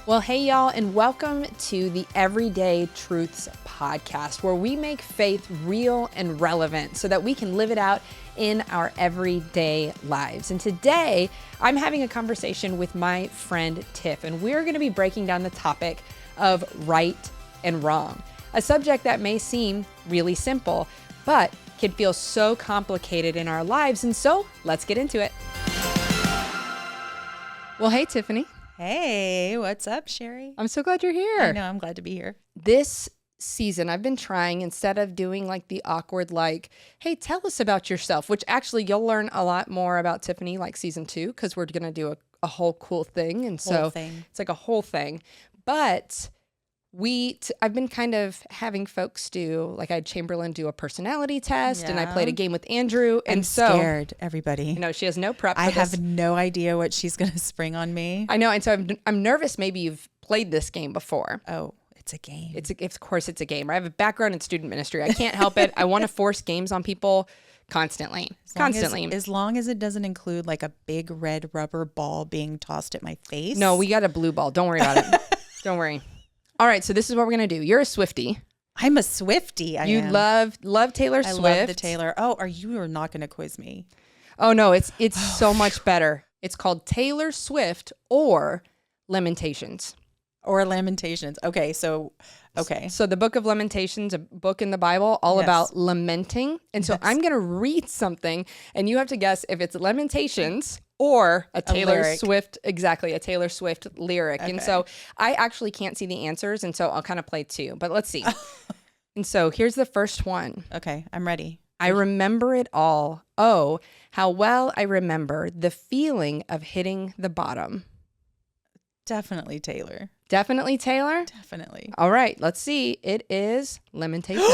Well, hey, y'all, and welcome to the Everyday Truths podcast, where we make faith real and relevant so that we can live it out in our everyday lives. And today, I'm having a conversation with my friend Tiff, and we're going to be breaking down the topic of right and wrong, a subject that may seem really simple, but can feel so complicated in our lives. And so let's get into it. Well, hey, Tiffany. Hey, what's up, Sherry? I'm so glad you're here. I know, I'm glad to be here. This season, I've been trying, instead of doing like the awkward, like, hey, tell us about yourself, which actually you'll learn a lot more about Tiffany like season 2, because we're going to do a whole cool thing. And so it's like a whole thing. But I've been kind of having folks do, like I had Chamberlain do a personality test, and I played a game with Andrew. And I'm scared, everybody. You know, she has no prep for I this. have no idea what she's going to spring on me. I know. And so I'm nervous. Maybe you've played this game before. Oh, it's a game. Of course it's a game. I have a background in student ministry. I can't help it. I want to force games on people constantly. As long as it doesn't include like a big red rubber ball being tossed at my face. No, we got a blue ball. Don't worry about it. Don't worry. All right, so this is what we're going to do. You're a Swiftie. I'm a Swiftie. You love Taylor Swift. I love the Taylor. Oh, you are not going to quiz me. Oh, no, it's so much better. It's called Taylor Swift or Lamentations. Okay, so the book of Lamentations, a book in the Bible all about lamenting. And so I'm going to read something, and you have to guess if it's Lamentations or a Taylor Swift, exactly, a Taylor Swift lyric. Okay. And so I actually can't see the answers, and so I'll kind of play two, but let's see. And so here's the first one. Okay, I'm ready. I remember it all. Oh, how well I remember the feeling of hitting the bottom. Definitely Taylor. Definitely Taylor? Definitely. All right, let's see. It is Lamentations.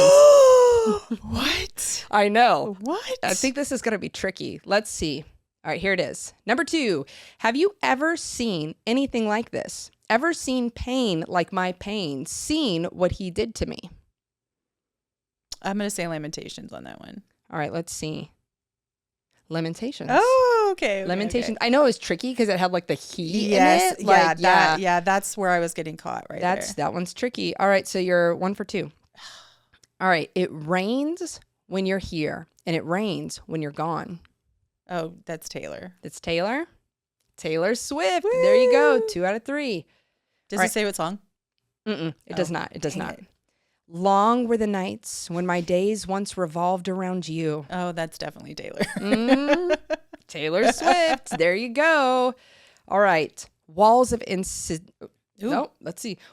What? I know. What? I think this is going to be tricky. Let's see. All right, here it is. Number 2, have you ever seen anything like this? Ever seen pain like my pain? Seen what he did to me? I'm going to say Lamentations on that one. All right, let's see. Lamentations. Oh, okay. Lamentations. Okay. I know it was tricky because it had like the he in it. Like, yeah, that's where I was getting caught there. That one's tricky. All right, so you're 1 for 2. All right, it rains when you're here, and it rains when you're gone. Oh, that's Taylor. It's Taylor. Taylor Swift. Woo! There you go. 2 out of 3. Does it say what song? It does not. It does not. Long were the nights when my days once revolved around you. Oh, that's definitely Taylor. Taylor Swift. There you go. All right. Walls of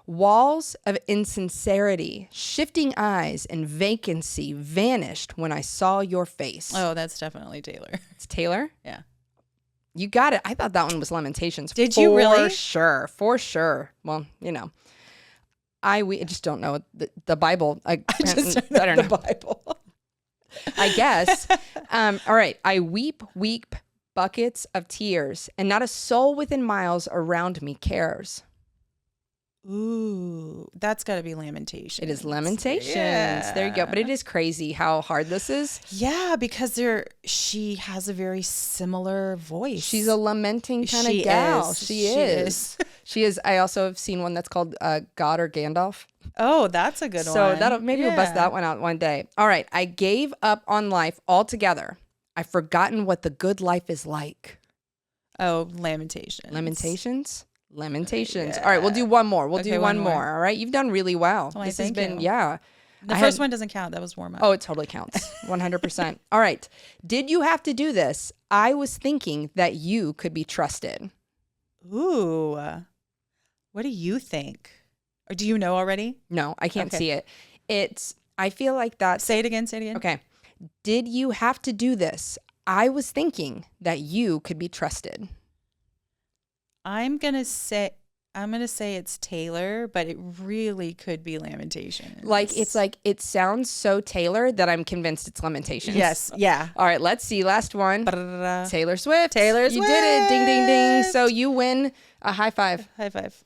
Walls of insincerity, shifting eyes, and vacancy vanished when I saw your face. Oh, that's definitely Taylor. It's Taylor? Yeah. You got it. I thought that one was Lamentations. Did you really? For sure. Well, you know. I just don't know the Bible. I don't know the Bible. I guess. All right. I weep buckets of tears, and not a soul within miles around me cares. Ooh, that's got to be Lamentations. It is Lamentations. Yeah. There you go. But it is crazy how hard this is. Yeah, because she has a very similar voice. She's a lamenting kind of gal. She is. She is. I also have seen one that's called God or Gandalf. Oh, that's a good one. So we'll bust that one out one day. All right. I gave up on life altogether. I've forgotten what the good life is like. Oh, Lamentations. Lamentations. Yeah. All right, we'll do one more. We'll do one more. All right, you've done really well. This has been, The first one doesn't count. That was warm up. Oh, it totally counts. 100%. All right. Did you have to do this? I was thinking that you could be trusted. Ooh. What do you think? Or do you know already? No, I can't see it. I feel like that. Say it again. Okay. Did you have to do this? I was thinking that you could be trusted. I'm gonna say it's Taylor, but it really could be Lamentations. It sounds so Taylor that I'm convinced it's Lamentations. Yes, yeah. All right, let's see. Last one. Taylor Swift. You did it. Ding, ding, ding. So you win a high five. High five.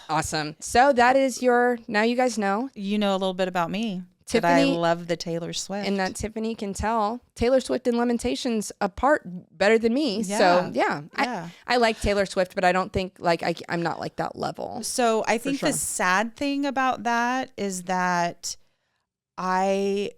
Awesome. So that is now you guys know. You know a little bit about me. I love the Taylor Swift. And that Tiffany can tell Taylor Swift and Lamentations apart better than me. Yeah. So Yeah. I like Taylor Swift, but I don't think like I'm not like that level. So I think the sad thing about that is that my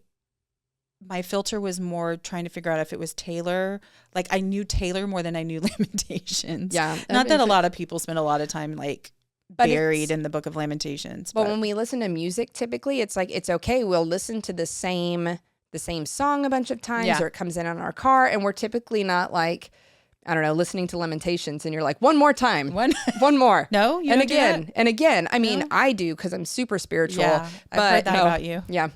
filter was more trying to figure out if it was Taylor. Like I knew Taylor more than I knew Lamentations. Yeah. Not that a lot of people spend a lot of time like buried in the Book of Lamentations. But when we listen to music, typically it's like, it's okay. We'll listen to the same song a bunch of times, or it comes in on our car. And we're typically not like, I don't know, listening to Lamentations and you're like, one more time, one more. No, you and don't again, do that? and again. I mean, I do because I'm super spiritual. Yeah, but I've heard that about you. Yeah.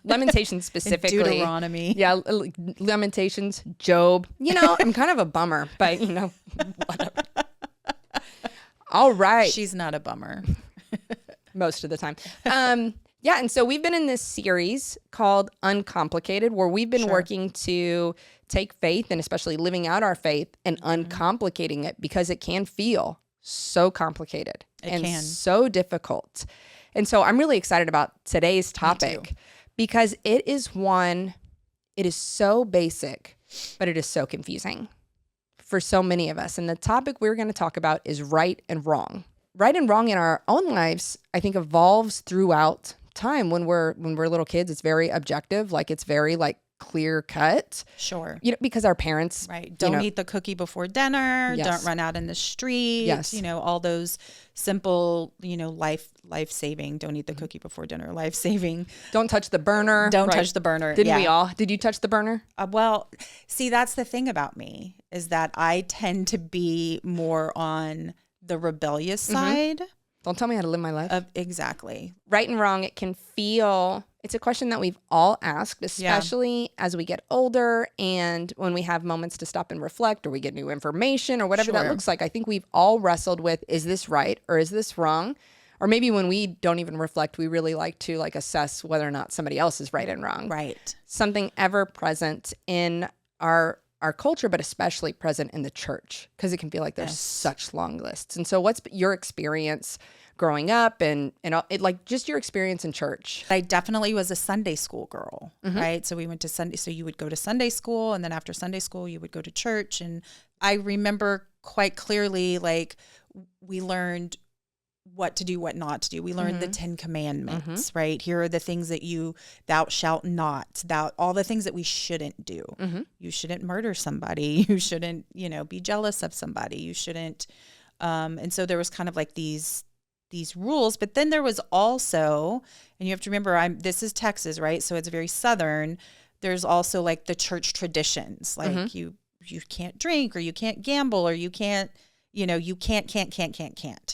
Lamentations specifically. Deuteronomy. Yeah. Lamentations, Job. You know, I'm kind of a bummer, but you know, whatever. All right. She's not a bummer. Most of the time. Yeah. And so we've been in this series called Uncomplicated, where we've been working to take faith and especially living out our faith and uncomplicating it, because it can feel so complicated and so difficult. And so I'm really excited about today's topic because it is so basic, but it is so confusing for so many of us. And the topic we're going to talk about is right and wrong. Right and wrong in our own lives, I think, evolves throughout time. When we're little kids, it's very objective, like it's very like clear cut. Sure. You know, because our parents don't eat the cookie before dinner, don't run out in the street, you know, all those simple, you know, life saving, don't eat the cookie before dinner, life saving. Don't touch the burner. Don't touch the burner. Didn't we all? Did you touch the burner? Well, see, that's the thing about me, is that I tend to be more on the rebellious side. Don't tell me how to live my life. Exactly. Right and wrong, it's a question that we've all asked, especially as we get older and when we have moments to stop and reflect, or we get new information or whatever that looks like. I think we've all wrestled with, is this right or is this wrong? Or maybe when we don't even reflect, we really like to like assess whether or not somebody else is right and wrong. Right. Something ever present in our culture, but especially present in the church, because it can feel like there's such long lists. And so what's your experience growing up and like just your experience in church? I definitely was a Sunday school girl, right? So we went to Sunday. So you would go to Sunday school, and then after Sunday school, you would go to church. And I remember quite clearly, like we learned what to do, what not to do. We learned the 10 commandments, right? Here are the things that thou shalt not, all the things that we shouldn't do. You shouldn't murder somebody. You shouldn't, you know, be jealous of somebody. You shouldn't. And so there was kind of like these rules, but then there was also, and you have to remember, this is Texas, right? So it's very Southern. There's also like the church traditions, like you can't drink, or you can't gamble, or you can't, you know, you can't.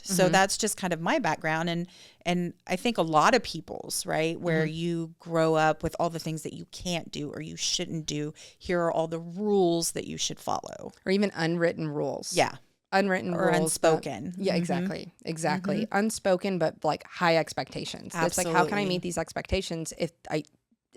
So that's just kind of my background. And I think a lot of people's, right, where you grow up with all the things that you can't do or you shouldn't do. Here are all the rules that you should follow. Or even unwritten rules. Yeah. Unwritten or rules. Unspoken. Yeah, exactly. Unspoken, but like high expectations. Absolutely. It's like, how can I meet these expectations if I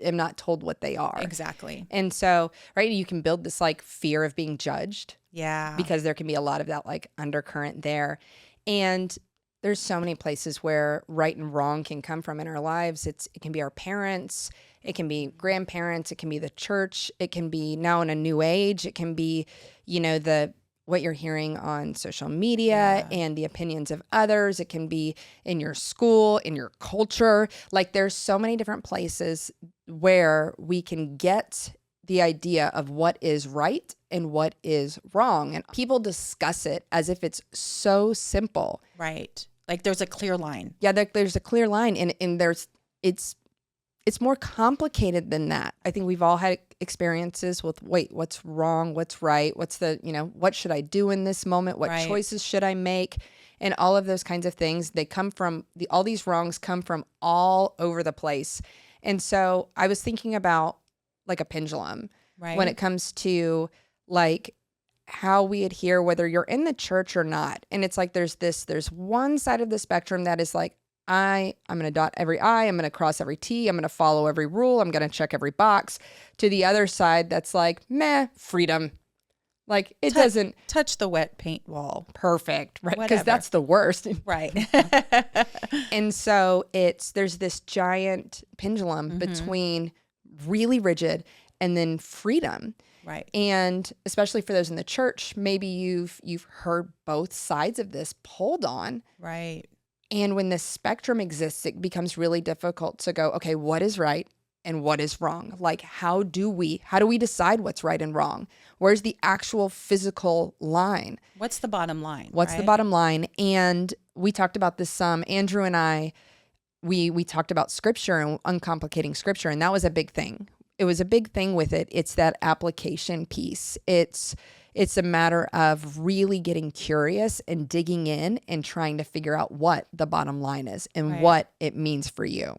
am not told what they are? Exactly. And so, right, you can build this like fear of being judged. Yeah. Because there can be a lot of that like undercurrent there. And there's so many places where right and wrong can come from in our lives. It can be our parents, it can be grandparents, it can be the church, it can be now in a new age, it can be, you know, what you're hearing on social media and the opinions of others. It can be in your school, in your culture. Like there's so many different places where we can get the idea of what is right and what is wrong. And people discuss it as if it's so simple. Right. Like there's a clear line. Yeah, there's a clear line. And it's more complicated than that. I think we've all had experiences with, wait, what's wrong? What's right? What's what should I do in this moment? What choices should I make? And all of those kinds of things, they come from, all these wrongs come from all over the place. And so I was thinking about like a pendulum when it comes to like how we adhere, whether you're in the church or not. And it's like there's one side of the spectrum that is like, I'm going to dot every I, I'm going to cross every T, I'm going to follow every rule, I'm going to check every box. To the other side that's like, meh, freedom. Like it doesn't touch the wet paint wall. Perfect, right? Because Whatever. that's the worst. Right. And so there's this giant pendulum between really rigid and then freedom. Right. And especially for those in the church, maybe you've heard both sides of this pulled on. Right. And when this spectrum exists, it becomes really difficult to go, okay, what is right and what is wrong? Like, how do we decide what's right and wrong? Where's the actual physical line? What's the bottom line? What's the bottom line? And we talked about this some. Andrew and I, we talked about scripture and uncomplicating scripture, and that was a big thing. It was a big thing with it. It's that application piece. It's a matter of really getting curious and digging in and trying to figure out what the bottom line is and what it means for you.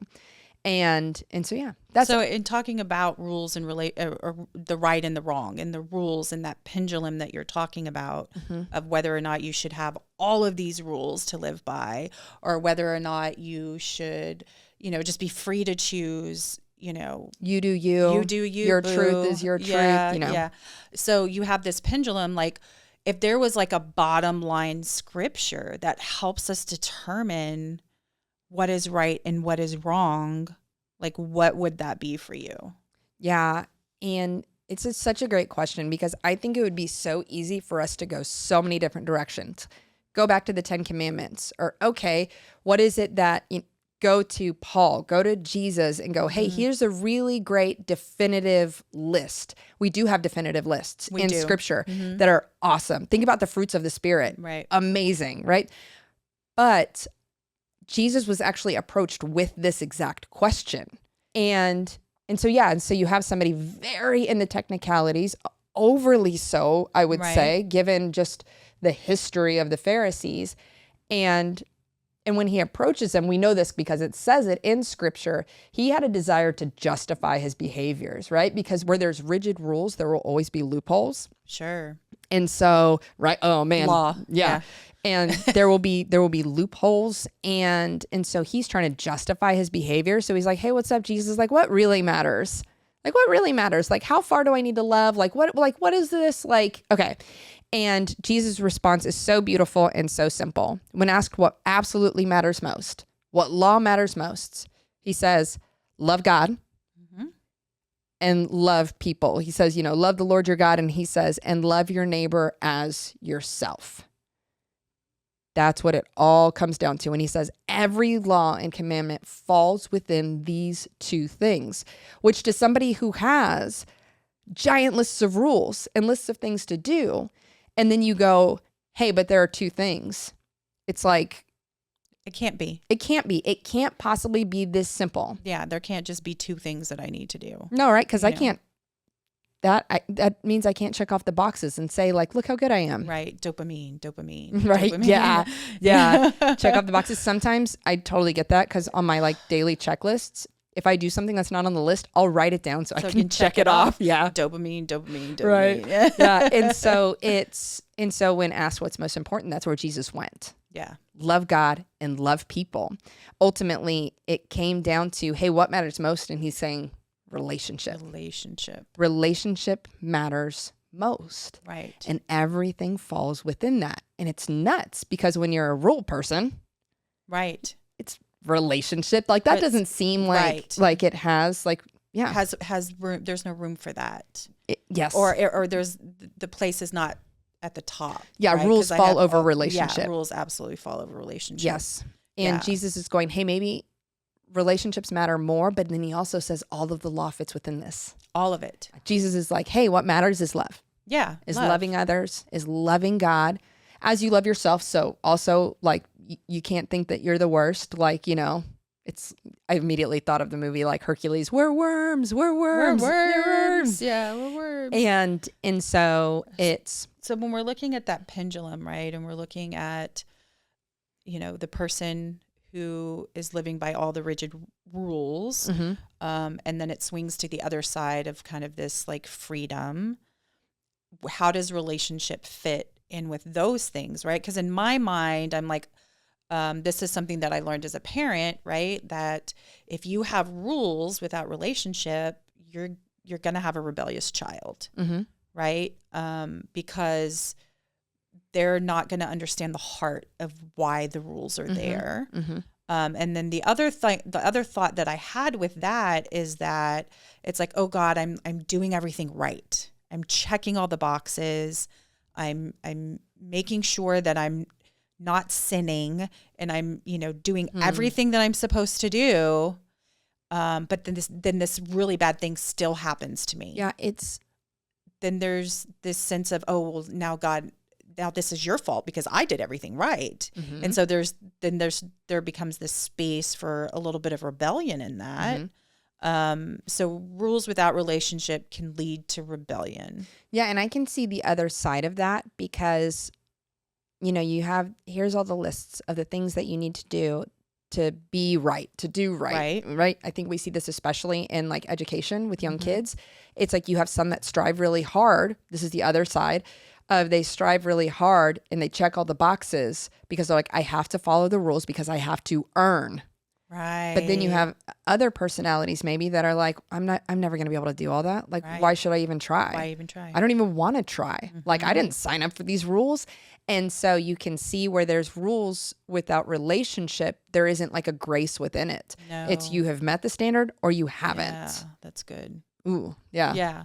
And so, yeah, that's so in talking about rules and or the right and the wrong and the rules and that pendulum that you're talking about of whether or not you should have all of these rules to live by, or whether or not you should, just be free to choose, you do you, your boo. Truth is your truth, Yeah. So you have this pendulum, like if there was like a bottom line scripture that helps us determine what is right and what is wrong, like what would that be for you? Yeah. And it's such a great question, because I think it would be so easy for us to go so many different directions. Go back to the 10 Commandments, or, okay, what is it that, go to Paul, go to Jesus and go, hey, here's a really great definitive list. We do have definitive lists in scripture that are awesome. Think about the fruits of the Spirit. Right. Amazing, right? But Jesus was actually approached with this exact question. And so you have somebody very in the technicalities, overly so, I would say, given just the history of the Pharisees. And when he approaches them, we know this because it says it in scripture, he had a desire to justify his behaviors, right? Because where there's rigid rules, there will always be loopholes. Sure. And so, right. Oh man. Law. Yeah. And there will be loopholes. And so he's trying to justify his behavior. So he's like, hey, what's up, Jesus? Like, what really matters? Like, what really matters? Like, how far do I need to love? Like, what is this? Like, okay. And Jesus' response is so beautiful and so simple. When asked what absolutely matters most, what law matters most, he says, love God and love people. He says, love the Lord your God. And he says, and love your neighbor as yourself. That's what it all comes down to. And he says, every law and commandment falls within these two things, which to somebody who has giant lists of rules and lists of things to do, and then you go, hey, but there are two things. It's like, it can't be. It can't possibly be this simple. Yeah, there can't just be two things that I need to do. No, right? Because I can't. That means I can't check off the boxes and say, like, look how good I am. Right. Dopamine. Right. Dopamine. Yeah. Check off the boxes. Sometimes I totally get that, because on my daily checklists, if I do something that's not on the list, I'll write it down so I can check it off. Yeah. Dopamine. Right. Yeah. And so when asked what's most important, that's where Jesus went. Yeah. Love God and love people. Ultimately, it came down to, hey, what matters most? And he's saying relationship. Relationship matters most. Right. And everything falls within that. And it's nuts, because when you're a rule person, right, it's relationship. Like that doesn't seem like it has has room. There's no room for that. Yes. Or there's the place is not at the top. Yeah. Right? Rules fall over relationship. Yeah, rules absolutely fall over relationship. Yes. And Jesus is going, hey, maybe relationships matter more, but then he also says all of the law fits within this. All of it. Jesus is like, hey, what matters is love. Yeah. Is loving others, is loving God as you love yourself. So also, like, you can't think that you're the worst. Like, I immediately thought of the movie like Hercules. We're worms. Yeah, we're worms. And so it's. So when we're looking at that pendulum, right, and we're looking at, the person who is living by all the rigid rules, and then it swings to the other side of kind of this like freedom. How does relationship fit in with those things, right? Because in my mind, I'm like, this is something that I learned as a parent, right? That if you have rules without relationship, you're going to have a rebellious child, right? Because they're not going to understand the heart of why the rules are there. And then the other thought that I had with that is that it's like, oh God, I'm doing everything right. I'm checking all the boxes. I'm making sure that I'm not sinning, and I'm, doing everything that I'm supposed to do. But then this really bad thing still happens to me. Yeah. Then there's this sense of, oh, well, now God, now this is your fault because I did everything right. And so there becomes this space for a little bit of rebellion in that. So rules without relationship can lead to rebellion. Yeah. And I can see the other side of that because, here's all the lists of the things that you need to do to be right, to do right. I think we see this especially in like education with young kids. It's like you have some that strive really hard. This is the other side of they strive really hard and they check all the boxes because they're like, I have to follow the rules because I have to earn. Right. But then you have other personalities maybe that are like, I'm never going to be able to do all that. Like, why should I even try? Why even try? I don't even want to try. Like, I didn't sign up for these rules. And so you can see where there's rules without relationship, there isn't like a grace within it. No. It's you have met the standard or you haven't. Yeah, that's good. Ooh, yeah.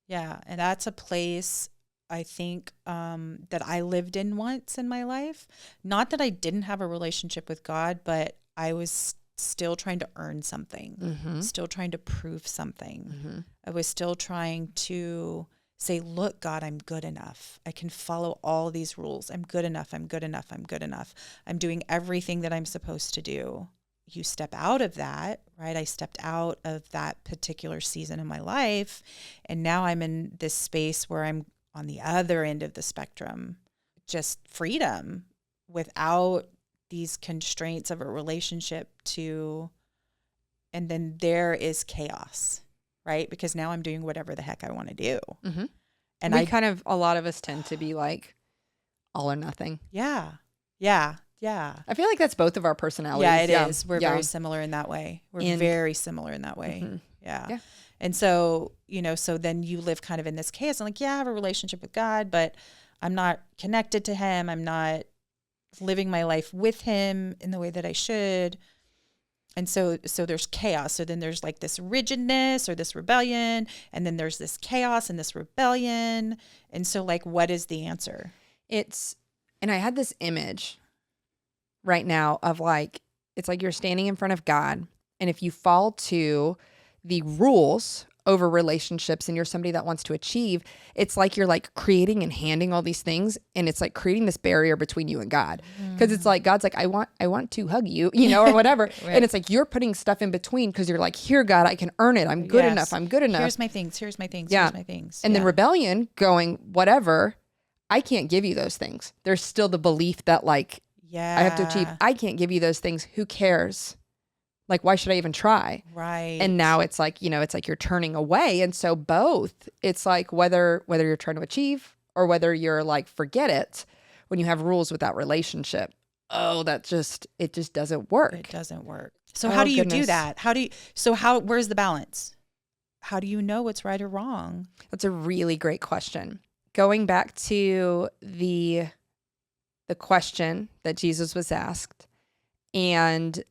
Yeah. And that's a place I think that I lived in once in my life. Not that I didn't have a relationship with God, but I was still trying to earn something, still trying to prove something. I was still trying to say, look, God, I'm good enough. I can follow all these rules. I'm good enough. I'm good enough. I'm good enough. I'm doing everything that I'm supposed to do. You step out of that, right? I stepped out of that particular season in my life. And now I'm in this space where I'm on the other end of the spectrum, just freedom without these constraints of a relationship and then there is chaos, right? Because now I'm doing whatever the heck I want to do. And a lot of us tend to be like all or nothing. Yeah. I feel like that's both of our personalities. Yeah, it is. We're very similar in that way. Very similar in that way. Yeah. And so, so then you live kind of in this chaos. I'm like, yeah, I have a relationship with God, but I'm not connected to him. I'm not living my life with him in the way that I should. And so there's chaos. So then there's like this rigidness or this rebellion, and then there's this chaos and this rebellion. And so like, what is the answer? And I had this image right now of like, it's like you're standing in front of God, and if you fall to the rules over relationships and you're somebody that wants to achieve, it's like you're like creating and handing all these things, and it's like creating this barrier between you and God. Because it's like God's like, I want to hug you, or whatever. Right. And it's like you're putting stuff in between because you're like, here, God, I can earn it. I'm good enough. I'm good enough. Here's my things. Here's my things. And then rebellion going, whatever, I can't give you those things. There's still the belief that like, I have to achieve. I can't give you those things. Who cares? Like, why should I even try? Right. And now it's like, it's like you're turning away. And so both, it's like whether you're trying to achieve or whether you're like, forget it, when you have rules without relationship, it just doesn't work. It doesn't work. So how do you do that? Where's the balance? How do you know what's right or wrong? That's a really great question. Going back to the question that Jesus was asked and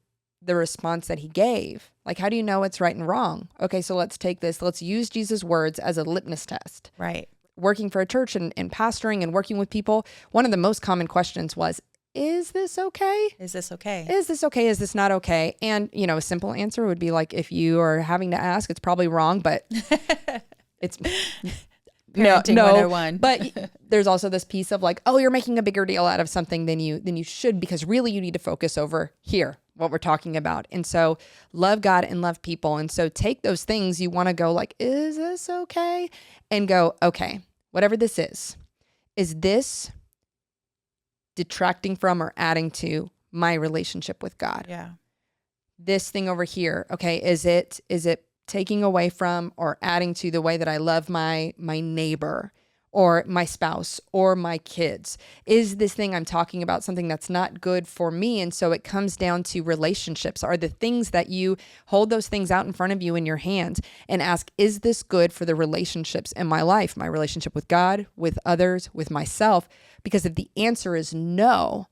the response that he gave, like, how do you know what's right and wrong? Okay, so let's take this. Let's use Jesus' words as a litmus test. Right. Working for a church and pastoring and working with people, one of the most common questions was, is this okay? Is this okay? Is this okay? Is this not okay? And, a simple answer would be like, if you are having to ask, it's probably wrong, but it's... Parenting 101. But there's also this piece of like, oh, you're making a bigger deal out of something than you should, because really you need to focus over here, what we're talking about. And so love God and love people. And so take those things you want to go like, is this okay? And go, okay, whatever this is this detracting from or adding to my relationship with God? Yeah. This thing over here, okay, is it taking away from or adding to the way that I love my neighbor? or my spouse or my kids? Is this thing I'm talking about something that's not good for me? And so it comes down to relationships. Are the things that you hold those things out in front of you in your hands and ask, is this good for the relationships in my life, my relationship with God, with others, with myself? Because if the answer is no,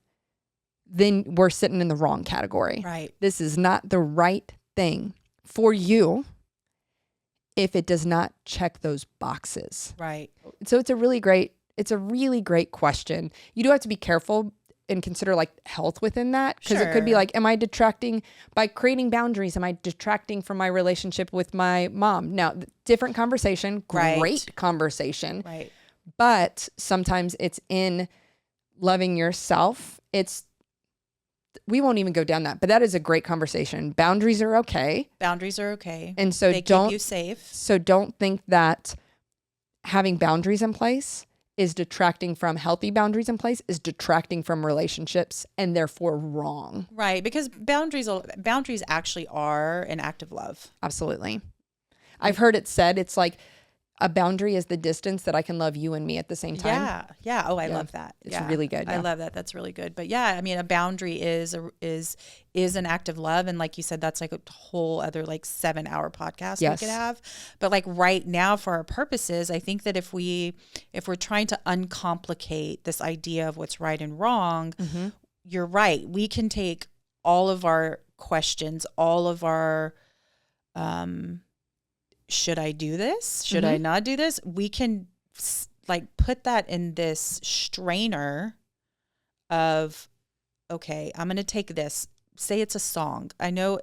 then we're sitting in the wrong category. Right. This is not the right thing for you if it does not check those boxes. Right. So it's a really great question. You do have to be careful and consider like health within that, because it could be like, am I detracting by creating boundaries? Am I detracting from my relationship with my mom? Now, different conversation, great conversation. Right. But sometimes it's in loving yourself. We won't even go down that, but that is a great conversation. Boundaries are okay. Boundaries are okay. And so they keep you safe. So don't think that having boundaries in place is detracting from healthy boundaries in place, is detracting from relationships, and therefore wrong. Right. Because boundaries actually are an act of love. Absolutely. I've heard it said, it's like a boundary is the distance that I can love you and me at the same time. Yeah. Yeah. Oh, I love that. It's really good. Yeah. I love that. That's really good. But yeah, I mean, a boundary is an act of love. And like you said, that's like a whole other like 7-hour podcast we could have. But like right now for our purposes, I think that if we're trying to uncomplicate this idea of what's right and wrong, you're right. We can take all of our questions, all of our, should I do this? Should I not do this? We can like put that in this strainer of, okay, I'm going to take this. Say it's a song. I know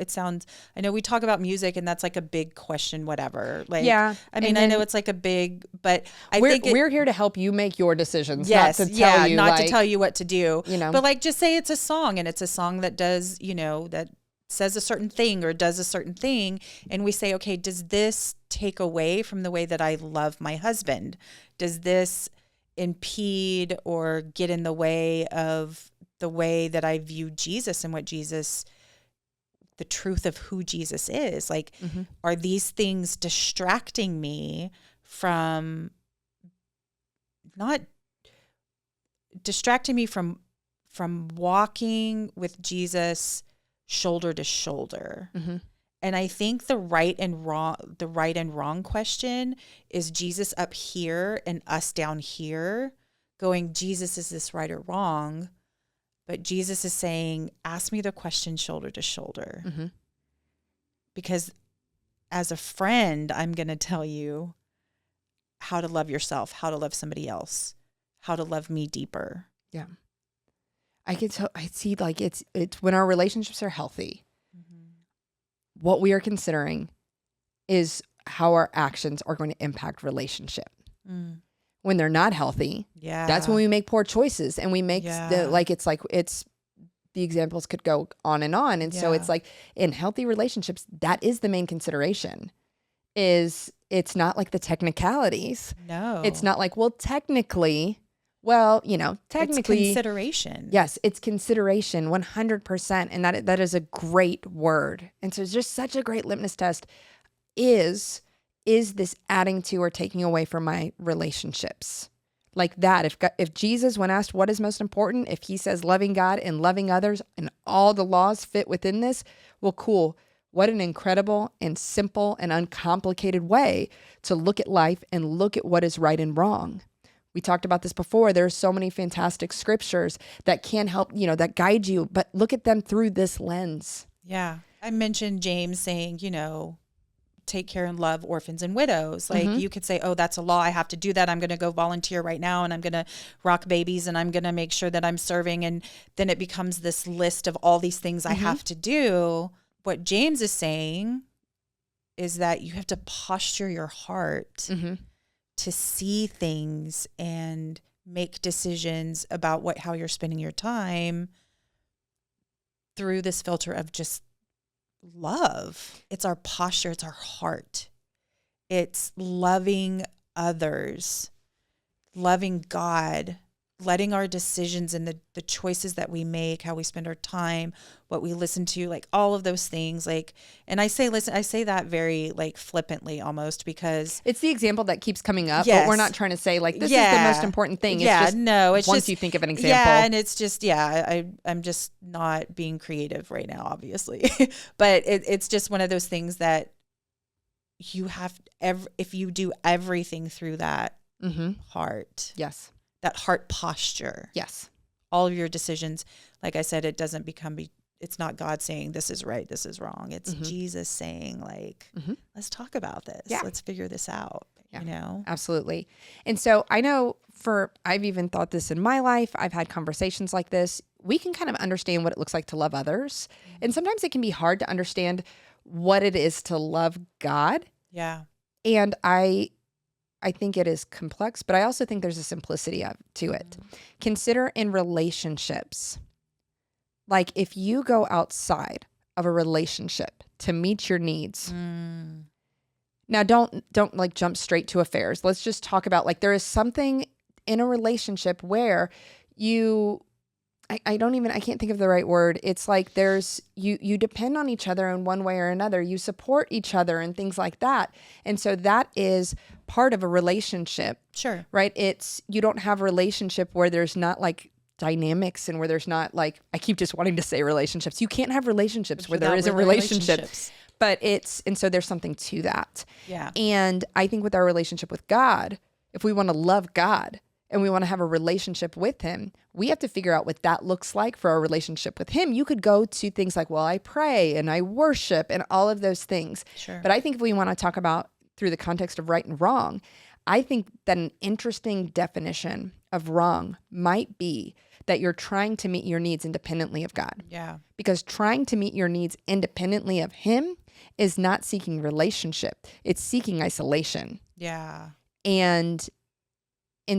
we talk about music and that's like a big question, whatever. Like, yeah. I mean, I know it's like a big, but we're here to help you make your decisions. Yes. Not to tell you, not to tell you what to do, but like just say it's a song and it's a song that does, that says a certain thing or does a certain thing. And we say, okay, does this take away from the way that I love my husband? Does this impede or get in the way of the way that I view Jesus and the truth of who Jesus is? Like, are these things distracting me from walking with Jesus shoulder to shoulder? And I think the right and wrong question is Jesus up here and us down here going, Jesus, is this right or wrong? But Jesus is saying, ask me the question shoulder to shoulder. Because as a friend, I'm going to tell you how to love yourself, how to love somebody else, how to love me deeper. Yeah. I see like it's when our relationships are healthy, what we are considering is how our actions are going to impact relationship. When they're not healthy, that's when we make poor choices and we make the examples could go on. And so it's like in healthy relationships, that is the main consideration. It's not like the technicalities. No, it's not like, well, technically, technically it's consideration. Yes, it's consideration 100%. And that is a great word. And so it's just such a great litmus test. Is this adding to or taking away from my relationships? Like that, if Jesus, when asked what is most important, if he says loving God and loving others and all the laws fit within this, well, cool. What an incredible and simple and uncomplicated way to look at life and look at what is right and wrong. We talked about this before. There's so many fantastic scriptures that can help, that guide you, but look at them through this lens. Yeah. I mentioned James saying, take care and love orphans and widows. Like you could say, oh, that's a law. I have to do that. I'm going to go volunteer right now and I'm going to rock babies and I'm going to make sure that I'm serving. And then it becomes this list of all these things I have to do. What James is saying is that you have to posture your heart to see things and make decisions about how you're spending your time through this filter of just love. It's our posture. It's our heart. It's loving others, loving God letting our decisions and the choices that we make, how we spend our time, what we listen to, like all of those things, like, and I say that very like flippantly almost, because it's the example that keeps coming up, yes. but we're not trying to say like, this is the most important thing. It's just, no, it's once just, you think of an example. Yeah. And it's just, I'm just not being creative right now, obviously, but it's just one of those things that you have, if you do everything through that heart. Yes. That heart posture. Yes. All of your decisions, like I said, it doesn't it's not God saying this is right, this is wrong. It's Jesus saying like, let's talk about this. Yeah. Let's figure this out. Yeah. You know? Absolutely. And so I know I've even thought this in my life. I've had conversations like this. We can kind of understand what it looks like to love others. And sometimes it can be hard to understand what it is to love God. Yeah. And I think it is complex, but I also think there's a simplicity to it. Consider in relationships, like if you go outside of a relationship to meet your needs. Now don't like jump straight to affairs. Let's just talk about like there is something in a relationship where I can't think of the right word. It's like there's, you depend on each other in one way or another. You support each other and things like that. And so that is part of a relationship. Sure. Right? You don't have a relationship where there's not like dynamics and where there's not like, I keep just wanting to say relationships. You can't have relationships where there isn't relationships. But and so there's something to that. Yeah. And I think with our relationship with God, if we want to love God, and we want to have a relationship with him, we have to figure out what that looks like for our relationship with him. You could go to things like, well, I pray and I worship and all of those things. Sure. But I think if we want to talk about through the context of right and wrong, I think that an interesting definition of wrong might be that you're trying to meet your needs independently of God. Yeah. Because trying to meet your needs independently of him is not seeking relationship. It's seeking isolation. Yeah. And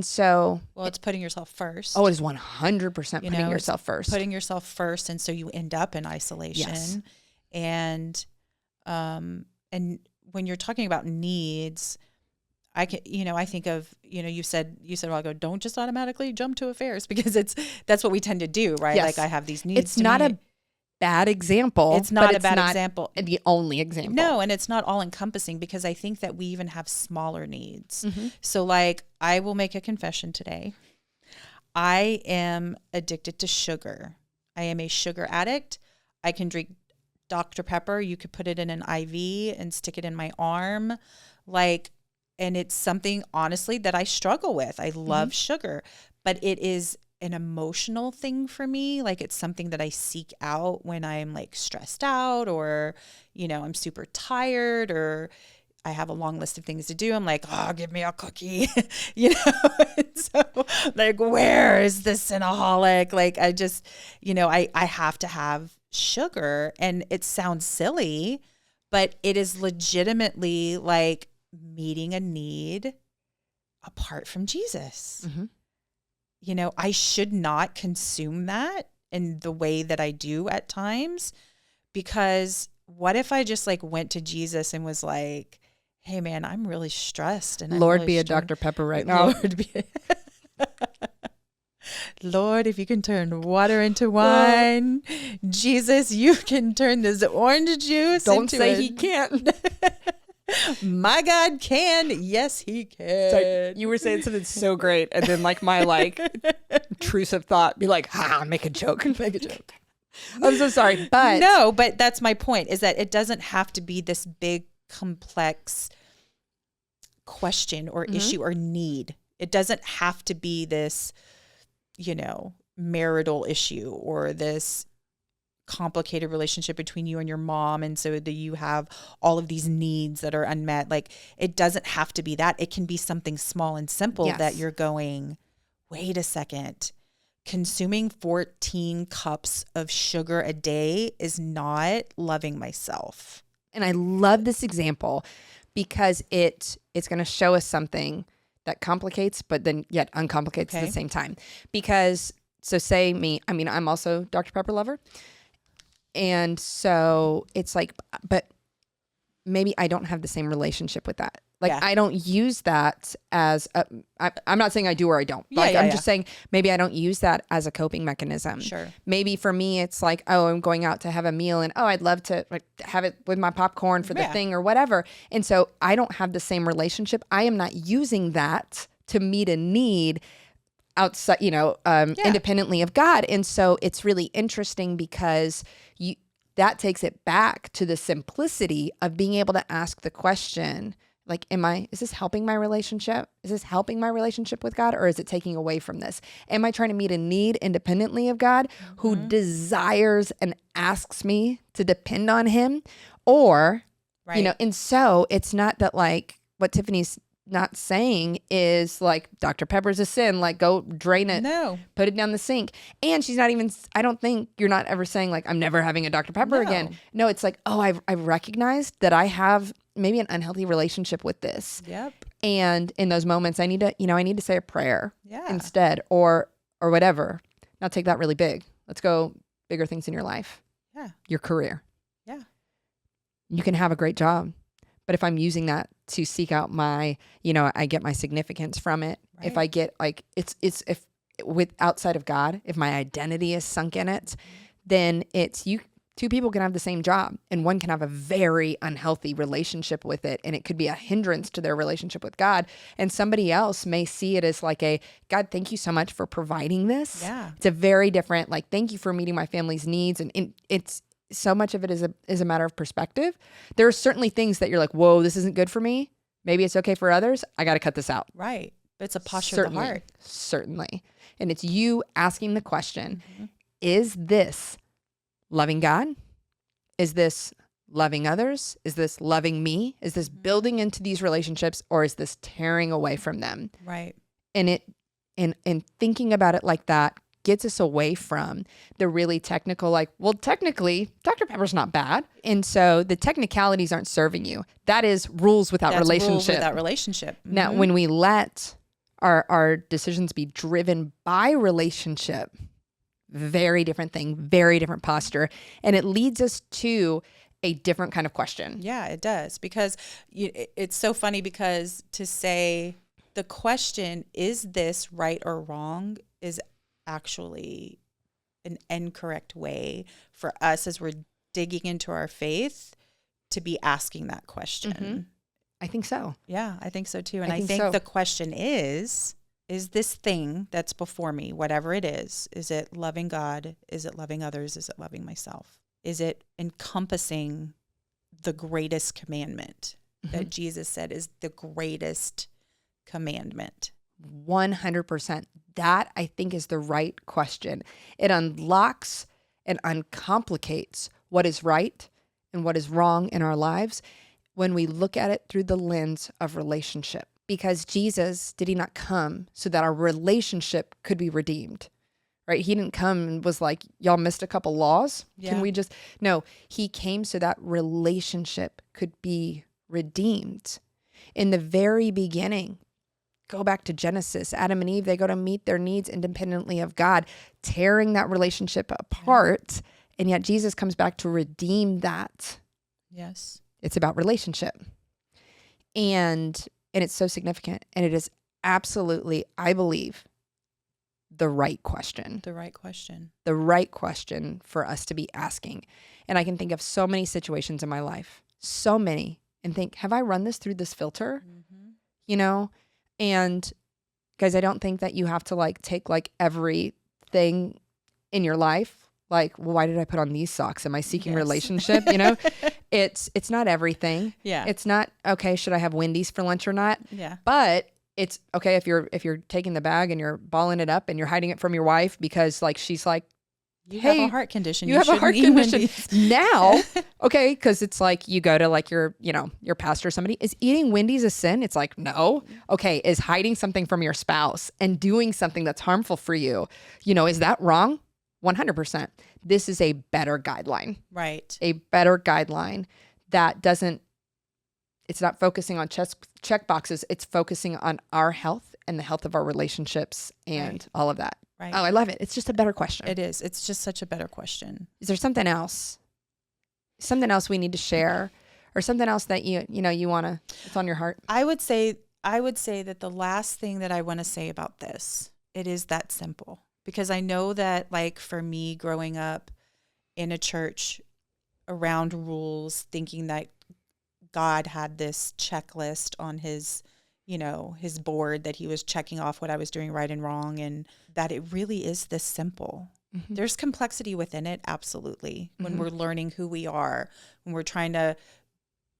so... Well, it's putting yourself first. Oh, it is 100% putting yourself first. Putting yourself first, and so you end up in isolation. Yes. And when you're talking about needs, I think of, you said a while ago, don't just automatically jump to affairs, because that's what we tend to do, right? Yes. Like I have these needs. It's not a bad example. It's not a bad example. The only example. No, and it's not all encompassing, because I think that we even have smaller needs. So like, I will make a confession today. I am addicted to sugar. I am a sugar addict. I can drink Dr. Pepper. You could put it in an IV and stick it in my arm. And it's something, honestly, that I struggle with. I love sugar, but it is an emotional thing for me. Like, it's something that I seek out when I'm like stressed out, or, I'm super tired, or I have a long list of things to do. I'm like, oh, give me a cookie, So like, where is the Cinnaholic? Like, I just, I have to have sugar, and it sounds silly, but it is legitimately like meeting a need apart from Jesus. I should not consume that in the way that I do at times, because what if I just like went to Jesus and was like, hey man, I'm really stressed, and Lord, be a Dr. Pepper right now. Lord, if you can turn water into wine, Jesus, you can turn this orange juice Don't into say he can't. My God can. Yes, he can. Sorry, you were saying something so great, and then like my intrusive thought be like, make a joke. Make a joke. I'm so sorry, but no, but that's my point, is that it doesn't have to be this big, complex question or issue or need. It doesn't have to be this, marital issue, or this complicated relationship between you and your mom, and so that you have all of these needs that are unmet. Like, it doesn't have to be that. It can be something small and simple that you're going, wait a second, consuming 14 cups of sugar a day is not loving myself. And I love this example because it's going to show us something that complicates, but then yet uncomplicates at the same time. Because, so say me, I'm also Dr. Pepper lover. And so it's like, but maybe I don't have the same relationship with that. Like, I don't use that as I'm not saying I do or I don't. Like, I'm just saying maybe I don't use that as a coping mechanism. Sure. Maybe for me, it's like, oh, I'm going out to have a meal and, oh, I'd love to like have it with my popcorn for the thing or whatever. And so I don't have the same relationship. I am not using that to meet a need outside, independently of God. And so it's really interesting because that takes it back to the simplicity of being able to ask the question, like, is this helping my relationship? Is this helping my relationship with God? Or is it taking away from this? Am I trying to meet a need independently of God who desires and asks me to depend on him? Or, and so it's not that like what Tiffany's not saying is like Dr. Pepper's a sin, like go drain it, put it down the sink. And she's not even, I don't think you're not ever saying like, I'm never having a Dr. Pepper again. No, it's like, oh, I've recognized that I have maybe an unhealthy relationship with this. Yep. And in those moments I need to say a prayer instead or whatever. Now take that really big. Let's go bigger things in your life. Yeah. Your career. Yeah. You can have a great job. But if I'm using that to seek out my, I get my significance from it. Right. If I get like, if with outside of God, if my identity is sunk in it, then it's two people can have the same job and one can have a very unhealthy relationship with it. And it could be a hindrance to their relationship with God. And somebody else may see it as like God, thank you so much for providing this. Yeah. It's a very different, like, thank you for meeting my family's needs. And it's, so much of it is a matter of perspective. There are certainly things that you're like, whoa, this isn't good for me. Maybe it's okay for others. I got to cut this out. Right. It's a posture of the heart. Certainly. And it's you asking the question, is this loving God? Is this loving others? Is this loving me? Is this building into these relationships or is this tearing away from them? Right. And and thinking about it like that gets us away from the really technical, like, well, technically, Dr. Pepper's not bad. And so the technicalities aren't serving you. That is rules without relationship. Rules without relationship. Now, when we let our decisions be driven by relationship, very different thing, very different posture. And it leads us to a different kind of question. Yeah, it does. Because it's so funny because to say the question, is this right or wrong, is actually an incorrect way for us as we're digging into our faith to be asking that question. I think so. Yeah, I think so too. And I think the question is this thing that's before me, whatever it is it loving God? Is it loving others? Is it loving myself? Is it encompassing the greatest commandment that Jesus said is the greatest commandment? 100%. That, I think, is the right question. It unlocks and uncomplicates what is right and what is wrong in our lives when we look at it through the lens of relationship. Because Jesus, did he not come so that our relationship could be redeemed? Right? He didn't come and was like, y'all missed a couple laws. Yeah. Can we just, no, he came so that relationship could be redeemed. In the very beginning, go back to Genesis, Adam and Eve, they go to meet their needs independently of God, tearing that relationship apart. And yet Jesus comes back to redeem that. Yes. It's about relationship. And it's so significant. And it is absolutely, I believe, the right question. The right question. The right question for us to be asking. And I can think of so many situations in my life, so many, and think, have I run this through this filter? And guys, I don't think that you have to like take like everything in your life. Like, well, why did I put on these socks? Am I seeking relationship? It's not everything. Yeah. It's not, okay, should I have Wendy's for lunch or not? Yeah. But it's okay if you're taking the bag and you're balling it up and you're hiding it from your wife because like she's like, you have a heart condition. You have a heart condition now. Okay. Cause it's like you go to like your pastor or somebody, is eating Wendy's a sin? It's like, no. Okay. Is hiding something from your spouse and doing something that's harmful for you, is that wrong? 100%. This is a better guideline. Right. A better guideline that it's not focusing on check boxes. It's focusing on our health and the health of our relationships and all of that. Right. Oh, I love it. It's just a better question. It is. It's just such a better question. Is there something else? Something else we need to share or something else that you want to, it's on your heart? I would say that the last thing that I want to say about this, it is that simple, because I know that, like, for me growing up in a church around rules, thinking that God had this checklist on his board that he was checking off what I was doing right and wrong, and that it really is this simple. Mm-hmm. There's complexity within it, absolutely. Mm-hmm. When we're learning who we are, when we're trying to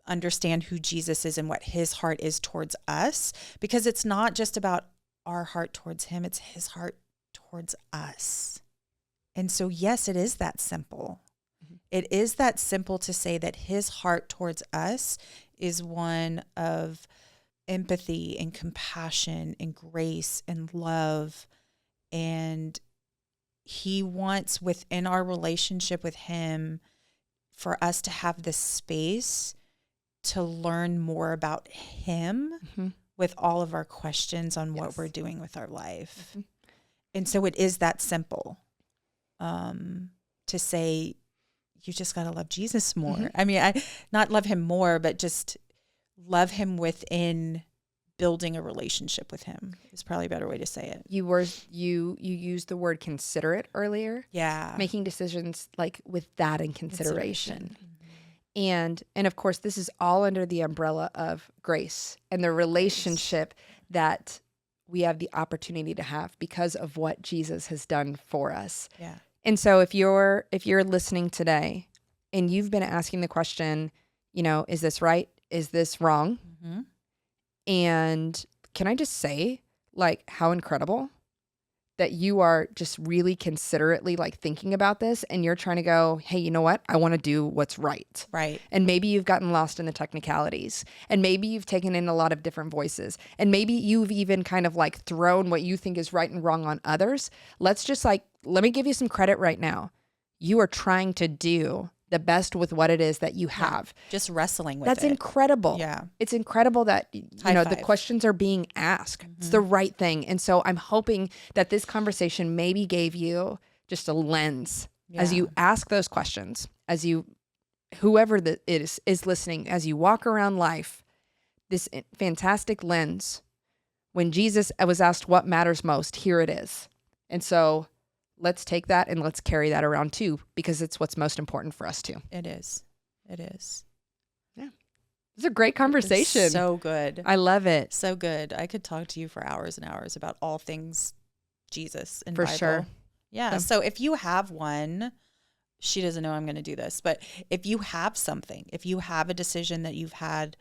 understand who Jesus is and what his heart is towards us, because it's not just about our heart towards him, it's his heart towards us. And so, yes, it is that simple. Mm-hmm. It is that simple to say that his heart towards us is one of empathy and compassion and grace and love. And he wants, within our relationship with him, for us to have this space to learn more about him, mm-hmm. with all of our questions on what we're doing with our life. Mm-hmm. And so it is that simple, to say, you just got to love Jesus more. Mm-hmm. I mean, not love him more, but just love him within building a relationship with him is probably a better way to say it. You used the word considerate earlier. Yeah. Making decisions like with that in consideration. Mm-hmm. And of course, this is all under the umbrella of grace and the relationship that we have the opportunity to have because of what Jesus has done for us. Yeah. And so if you're listening today and you've been asking the question, is this right? Is this wrong? Mm-hmm. And can I just say, like, how incredible that you are just really considerately, like, thinking about this, and you're trying to go, hey, you know what? I want to do what's right. Right. And maybe you've gotten lost in the technicalities, and maybe you've taken in a lot of different voices, and maybe you've even kind of like thrown what you think is right and wrong on others. Let me give you some credit right now. You are trying to do the best with what it is that you have. Yeah, just wrestling with That's incredible. Yeah. It's incredible that, the questions are being asked. Mm-hmm. It's the right thing. And so I'm hoping that this conversation maybe gave you just a lens as you ask those questions, as you, whoever that is listening, as you walk around life, this fantastic lens. When Jesus was asked what matters most, here it is. And so let's take that and let's carry that around too, because it's what's most important for us too. It is. Yeah. It's a great conversation. It's so good. I love it. So good. I could talk to you for hours and hours about all things Jesus and for Bible. Sure. Yeah. So if you have one, she doesn't know I'm going to do this, but if you have something, if you have a decision that you've had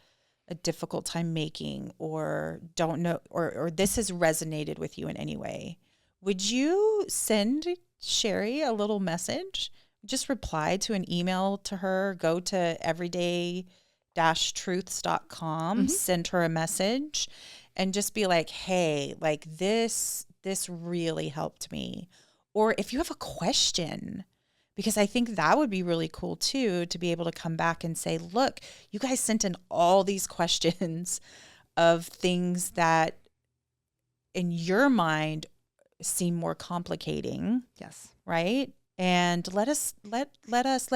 a difficult time making or don't know, or this has resonated with you in any way, would you send Sherry a little message? Just reply to an email to her, go to everyday-truths.com, mm-hmm. send her a message and just be like, hey, like this really helped me. Or if you have a question, because I think that would be really cool too, to be able to come back and say, look, you guys sent in all these questions of things that in your mind seem more complicating. Yes. Right. And let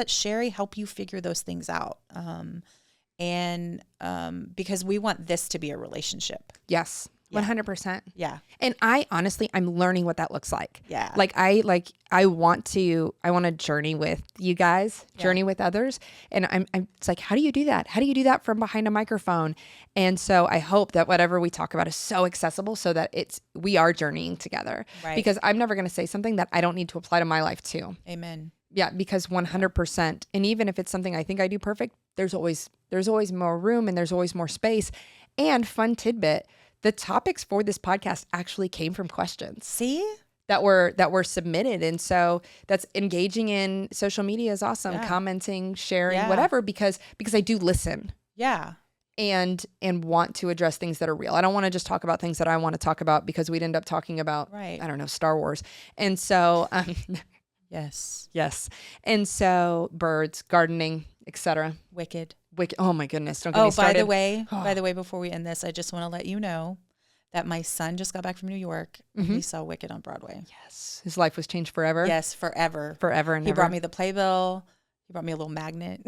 Sherry help you figure those things out. Because we want this to be a relationship. Yes. 100%. Yeah. And I'm learning what that looks like. Yeah. I want to journey with you guys, journey with others. And it's like, how do you do that? How do you do that from behind a microphone? And so I hope that whatever we talk about is so accessible so that we are journeying together. Right. Because I'm never going to say something that I don't need to apply to my life too. Amen. Yeah. Because 100%. And even if it's something I think I do perfect, there's always more room and there's always more space. And fun tidbit, the topics for this podcast actually came from questions. See? That were submitted. And so that's engaging in social media is awesome. Yeah. Commenting, sharing, whatever, because I do listen. Yeah. And want to address things that are real. I don't want to just talk about things that I want to talk about because we'd end up talking about, I don't know, Star Wars. And so, yes. And so birds, gardening, etc. Wicked. Oh my goodness. Don't get me started. By the way, before we end this, I just want to let you know that my son just got back from New York. Mm-hmm. He saw Wicked on Broadway. Yes. His life was changed forever. Yes, forever. Forever and He ever. brought me the playbill. He brought me a little magnet.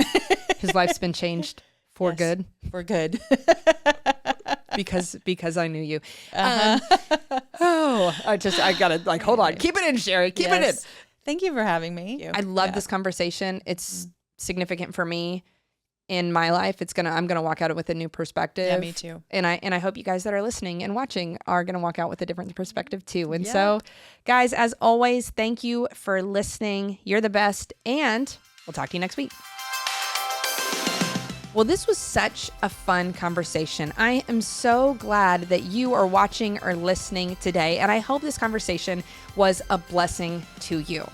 His life's been changed For Yes. good. For good. because I knew you. I gotta like, hold on. Keep it in, Sherry. Keep it in. Thank you for having me. I love this conversation. It's significant for me in my life. I'm gonna walk out with a new perspective. Yeah, me too. And I hope you guys that are listening and watching are gonna walk out with a different perspective too. And so, guys, as always, thank you for listening. You're the best, and we'll talk to you next week. Well, this was such a fun conversation. I am so glad that you are watching or listening today, and I hope this conversation was a blessing to you.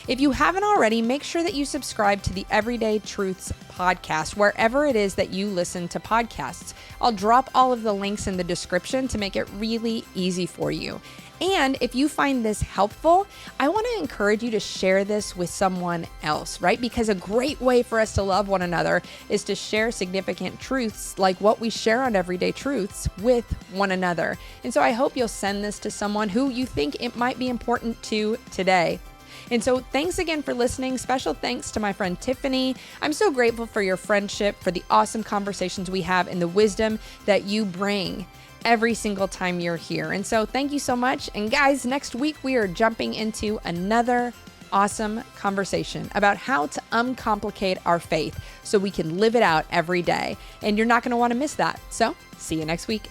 If you haven't already, make sure that you subscribe to the Everyday Truths podcast, wherever it is that you listen to podcasts. I'll drop all of the links in the description to make it really easy for you. And if you find this helpful, I want to encourage you to share this with someone else, right? Because a great way for us to love one another is to share significant truths like what we share on Everyday Truths with one another. And so I hope you'll send this to someone who you think it might be important to today. And so thanks again for listening. Special thanks to my friend Tiffany. I'm so grateful for your friendship, for the awesome conversations we have, and the wisdom that you bring every single time you're here. And so thank you so much. And guys, next week we are jumping into another awesome conversation about how to uncomplicate our faith so we can live it out every day. And you're not going to want to miss that. So see you next week.